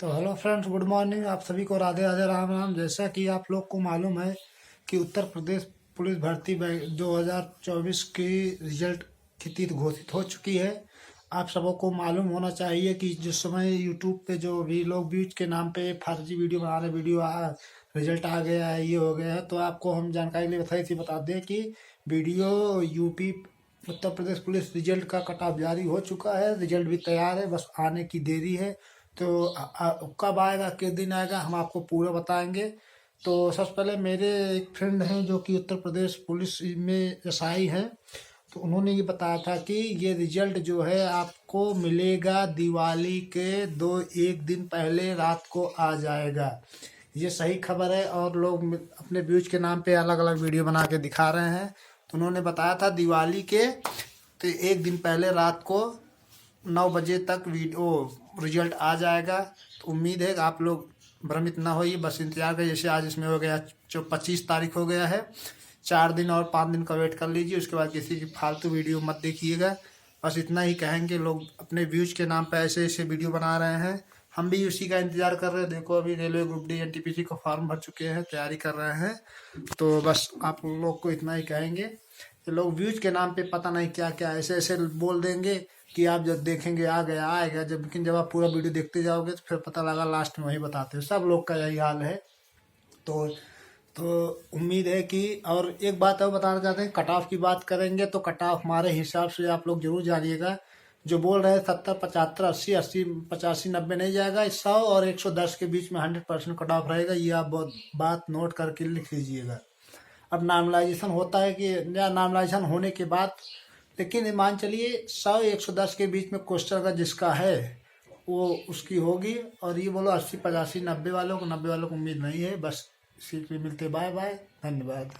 तो hello friends, good morning. आप सभी को राधे राधे राम राम। जैसा कि आप लोग को मालूम है कि उत्तर प्रदेश पुलिस भर्ती 2024 की रिजल्ट की तिथि घोषित हो चुकी है। आप सबों को मालूम होना चाहिए कि जिस समय यूट्यूब पे जो भी लोग व्यूज के नाम पे फर्जी वीडियो बना रहे, रिजल्ट आ गया है, ये हो गया है, तो आपको हम जानकारी लिए बता दें कि video UP Uttar Pradesh police result का कट ऑफ जारी हो चुका है। रिजल्ट भी तैयार है, बस आने की देरी है। तो कब आएगा, किस दिन आएगा, हम आपको पूरा बताएंगे। तो सबसे पहले मेरे एक फ्रेंड हैं जो कि उत्तर प्रदेश पुलिस में एसआई हैं, तो उन्होंने ये बताया था कि ये रिजल्ट जो है आपको मिलेगा दिवाली के एक दिन पहले रात को आ जाएगा। ये सही खबर है और लोग अपने व्यूज के नाम पे अलग अलग वीडियो बना के दिखा रहे हैं। तो उन्होंने बताया था दिवाली के तो एक दिन पहले रात को 9 बजे तक वीडियो रिजल्ट आ जाएगा। तो उम्मीद है कि आप लोग भ्रमित ना होइए, बस इंतजार करिए। जैसे आज इसमें हो गया जो 25 तारीख हो गया है, 4 दिन और 5 दिन का वेट कर लीजिए। उसके बाद किसी की फालतू वीडियो मत देखिएगा। बस इतना ही कहेंगे, लोग अपने व्यूज के नाम पे ऐसे ऐसे वीडियो बना रहे हैं, हम भी उसी का इंतजार कर रहे हैं। देखो अभी रेलवे ग्रुप डी एनटीपीसी का फॉर्म भर चुके हैं, तैयारी कर रहे हैं। तो बस आप लोग को इतना ही कहेंगे कि लोग व्यूज के नाम पे पता नहीं क्या क्या ऐसे ऐसे बोल देंगे कि आप जब देखेंगे आ गया आएगा, जब लेकिन जब आप पूरा वीडियो देखते जाओगे तो फिर पता लगा लास्ट में वही बताते हो। सब लोग का यही हाल है। तो तो उम्मीद है कि, और एक बात और बताना चाहते हैं, कट ऑफ की बात करेंगे तो कट ऑफ हमारे हिसाब से आप लोग जरूर जानिएगा। जो बोल रहे हैं 70 75 80 80 85 90 नहीं जाएगा, 100 और 110 के बीच में 100% कट ऑफ रहेगा। ये आप बहुत बात नोट करके लिख लीजिएगा। अब नॉर्मलाइजेशन होता है कि या नॉर्मलाइजेशन होने के बाद, लेकिन ये मान चलिए 100 110 के बीच में क्वेश्चन का जिसका है वो उसकी होगी। और ये बोलो 80 85 90 वालों को, 90 वालों को उम्मीद नहीं है। बस इसी पे मिलते, बाय बाय, धन्यवाद।